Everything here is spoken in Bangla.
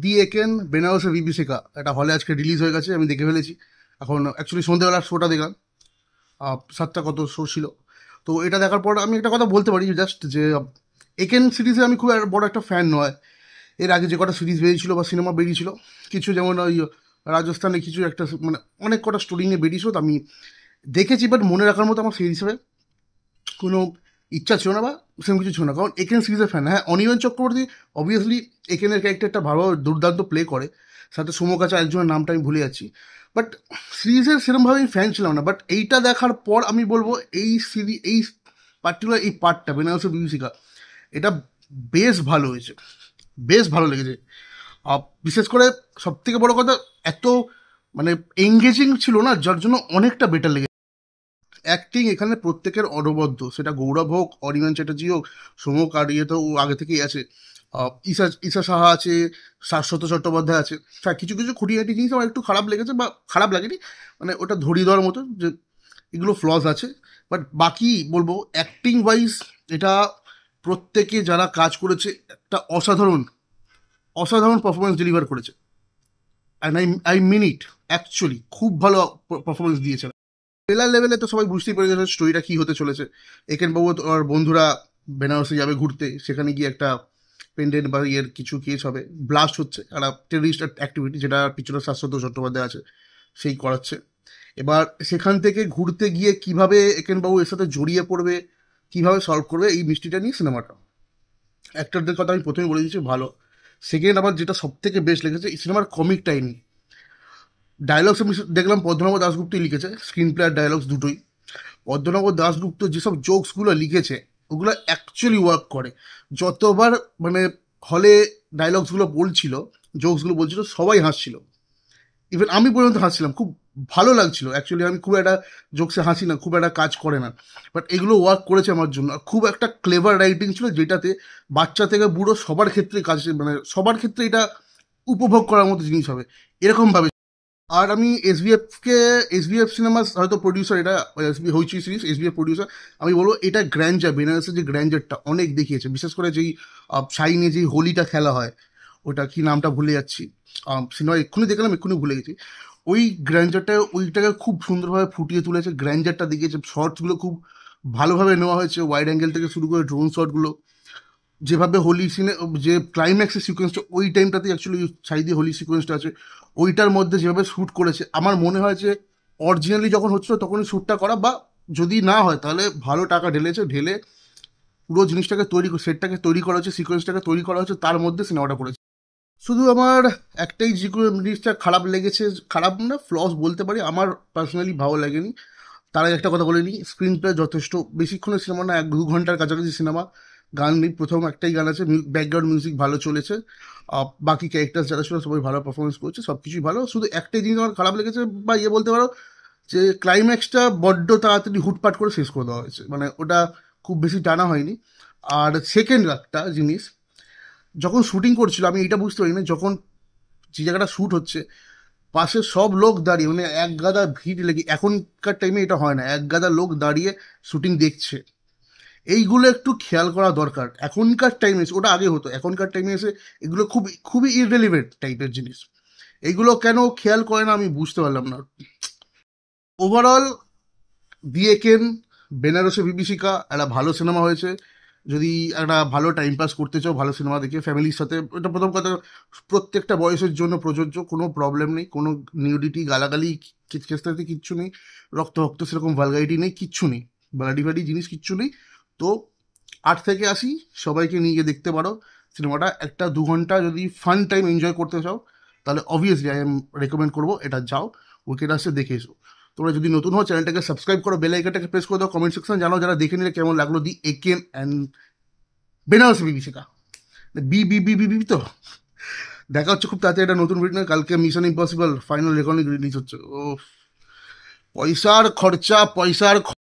দি একেন বেনারসে বিভীষিকা একটা হলে আজকে রিলিজ হয়ে গেছে, আমি দেখে ফেলেছি। এখন অ্যাকচুয়ালি সন্ধ্যেবেলার শোটা দেখলাম, 7টা কত শো ছিল। তো এটা দেখার পর আমি একটা কথা বলতে পারি জাস্ট যে একেন সিরিজে আমি খুব বড় একটা ফ্যান নয়। এর আগে যে কটা সিরিজ বেরিয়েছিল বা সিনেমা বেরিয়েছিল, কিছু যেমন ওই রাজস্থানে কিছু একটা মানে অনেক কটা স্টোরি নিয়ে বেরিয়েছিল, তো আমি দেখেছি, বাট মনে রাখার মতো আমার সেই হিসেবে কোনো ইচ্ছা ছিল না বা সেরকম কিছু ছিল না, কারণ একেন সিরিজের ফ্যান। হ্যাঁ, অনির্বাণ চক্রবর্তী অবভিয়াসলি একেনের ক্যারেক্টারটা ভালো দুর্দান্ত প্লে করে, সাথে সৌম্যকাচা একজনের নামটা আমি ভুলে যাচ্ছি, বাট সিরিজের সেরকমভাবে আমি ফ্যান ছিলাম না। বাট এইটা দেখার পর আমি বলবো এই সিরিজ, এই পার্টিকুলার এই পার্টটা বেনারসি বিভীষিকা, এটা বেশ ভালো হয়েছে, বেশ ভালো লেগেছে। বিশেষ করে সব থেকে বড় কথা, এত মানে এঙ্গেজিং ছিল না, যার জন্য অনেকটা বেটার লেগেছে। অ্যাক্টিং এখানে প্রত্যেকের অনবদ্য, সেটা গৌরব হোক, অরিয়ন চ্যাটার্জি হোক, সৌম্য কারিয়ে তো ও আগে থেকেই আছে, ঈশা ঈশা সাহা আছে, শাশ্বত চট্টোপাধ্যায় আছে। হ্যাঁ, কিছু কিছু খুঁটিনাটি জিনিস আমার একটু খারাপ লেগেছে, বা খারাপ লাগেনি, মানে ওটা ধরিয়ে দেওয়ার মতো যে এগুলো ফ্লজ আছে। বাট বাকি বলবো অ্যাক্টিং ওয়াইজ এটা প্রত্যেকে যারা কাজ করেছে একটা অসাধারণ অসাধারণ পারফরমেন্স ডেলিভার করেছে। And I mean it, actually খুব ভালো পারফরমেন্স দিয়েছে। ট্রেলার লেভেলে তো সবাই বুঝতেই পেরে গেছে স্টোরিটা কী হতে চলেছে। একেন বাবু আর বন্ধুরা বেনারসে যাবে ঘুরতে, সেখানে গিয়ে একটা পেন্ডেন্ট বা ইয়ের কিছু কেস হবে, ব্লাস্ট হচ্ছে, একটা টেররিস্ট অ্যাক্টিভিটি, যেটা পিছনে শাশ্বত চট্টোপাধ্যায় আছে সেই করাচ্ছে। এবার সেখান থেকে ঘুরতে গিয়ে কিভাবে একেন বাবু এর সাথে জড়িয়ে পড়বে, কিভাবে সলভ করবে, এই মিষ্টিটা নিয়ে সিনেমাটা। অ্যাক্টরদের কথা আমি প্রথমে বলে দিচ্ছি ভালো। সেকেন্ড, আমার যেটা সব থেকে বেস্ট লেগেছে এই সিনেমার কমিক টাইমিং। ডায়লগস আমি দেখলাম পদ্মনাভ দাশগুপ্তই লিখেছে, স্ক্রিন প্লে আর ডায়লগস দুটোই। পদ্মনাভ দাশগুপ্ত যেসব জোকসগুলো লিখেছে ওগুলো অ্যাকচুয়ালি ওয়ার্ক করে। যতবার মানে হলে ডায়লগসগুলো বলছিল, জোকসগুলো বলছিল, সবাই হাসছিল, ইভেন আমি পর্যন্ত হাসছিলাম, খুব ভালো লাগছিল। অ্যাকচুয়ালি আমি খুব একটা জোকসে হাসি না, খুব একটা কাজ করে না, বাট এগুলো ওয়ার্ক করেছে আমার জন্য। আর খুব একটা ক্লেভার রাইটিং ছিল, যেটাতে বাচ্চা থেকে বুড়ো সবার ক্ষেত্রে কাজ, মানে সবার ক্ষেত্রে এটা উপভোগ করার মতো জিনিস হবে এরকমভাবে। আর আমি এসবিএফ সিনেমাস হয়তো প্রডিউসার, এটা এসবি হইচই সিরিজ এসবিএফ প্রডিউসার, আমি বলবো এটা গ্র্যান্ডার, বেনারসের যে গ্র্যান্ডারটা অনেক দেখিয়েছে। বিশেষ করে যেই শাইনে যেই হোলিটা খেলা হয়, ওটা কি নামটা ভুলে যাচ্ছি, সিনেমা এক্ষুনি দেখলাম, এক্ষুনি ভুলে গেছি। ওই গ্র্যান্ডারটা, ওইটাকে খুব সুন্দরভাবে ফুটিয়ে তুলেছে, গ্র্যান্ডারটা দেখিয়েছে। শর্টসগুলো খুব ভালোভাবে নেওয়া হয়েছে, ওয়াইড অ্যাঙ্গেল থেকে শুরু করে ড্রোন শটগুলো, যেভাবে হোলি সিনে যে ক্লাইম্যাক্সের সিকোয়েন্সটা ওই টাইমটাতে অ্যাকচুয়ালি সাইডে হোলি সিকোয়েন্সটা আছে, ওইটার মধ্যে যেভাবে শ্যুট করেছে, আমার মনে হয় যে অরিজিনালি যখন হচ্ছিল তখনই শ্যুটটা করা, বা যদি না হয় তাহলে ভালো টাকা ঢেলে পুরো জিনিসটাকে সেটটাকে তৈরি করা হচ্ছে, সিকোয়েন্সটাকে তৈরি করা হচ্ছে, তার মধ্যে সিনেমাটা করেছে। শুধু আমার একটাই জিনিসটা খারাপ লেগেছে, খারাপ না ফ্লস বলতে পারি, আমার পার্সোনালি ভালো লাগেনি। তার আগে একটা কথা বলে নিই, স্ক্রিন প্লে যথেষ্ট, বেশিক্ষণের সিনেমা না, 1-2 ঘন্টার কাছাকাছি সিনেমা। গান নেই, প্রথম একটাই গান আছে, ব্যাকগ্রাউন্ড মিউজিক ভালো চলেছে, বাকি ক্যারেক্টার যারা ছিল সবাই ভালো পারফরমেন্স করছে, সব কিছুই ভালো। শুধু একটাই জিনিস আমার খারাপ লেগেছে, বা বলতে পারো যে ক্লাইম্যাক্সটা বড্ড তাড়াতাড়ি হুটপাট করে শেষ করে দেওয়া হয়েছে, মানে ওটা খুব বেশি টানা হয়নি। আর সেকেন্ড একটা জিনিস, যখন শুটিং করছিল আমি এটা বুঝতে পারি না, যখন যে জায়গাটা শ্যুট হচ্ছে পাশে সব লোক দাঁড়িয়ে, মানে এক গাদা ভিড় লেগে, এখনকার টাইমে এটা হয় না, এক গাদা লোক দাঁড়িয়ে শুটিং দেখছে, এইগুলো একটু খেয়াল করা দরকার এখনকার টাইমে এসে। ওটা আগে হতো, এখনকার টাইমে এসে এগুলো খুবই ইররেলিভেন্ট টাইপের জিনিস, এইগুলো কেন খেয়াল করে না আমি বুঝতে পারলাম না। ওভারঅল দিয়েকেন বেনারসে বিভীষিকা একটা ভালো সিনেমা হয়েছে। যদি একটা ভালো টাইম পাস করতে চাও ভালো সিনেমা দেখে ফ্যামিলির সাথে, এটা প্রথম কথা, প্রত্যেকটা বয়সের জন্য প্রযোজ্য, কোনো প্রবলেম নেই, কোনো নিউডিটি গালাগালি কেসটাতে কিচ্ছু নেই, রক্ত সেরকম ভালগারিটি নেই, কিচ্ছু নেই, ব্লাডি ফাডি জিনিস কিচ্ছু নেই। তো 8 থেকে 80 সবাইকে নিয়ে গিয়ে দেখতে পারো সিনেমাটা। 1-2 ঘন্টা যদি ফান টাইম এনজয় করতে চাও তাহলে অবভিয়াসলি আই এম রেকমেন্ড করবো এটা, যাও উইকেট আসে দেখে এসো। তোমরা যদি নতুন হও চ্যানেলটাকে সাবস্ক্রাইব করো, বেল আইকনটাকে প্রেস করে দাও, কমেন্ট সেকশন জানাও যারা দেখে নিলে কেমন লাগলো দি একেন অ্যান্ড বেনারসি বিভীষিকা। বি বি বি বি বি তো দেখা হচ্ছে খুব তাড়াতাড়ি একটা নতুন ভিডিও। কালকে mission impossible final recording release হচ্ছে। ও পয়সার খরচা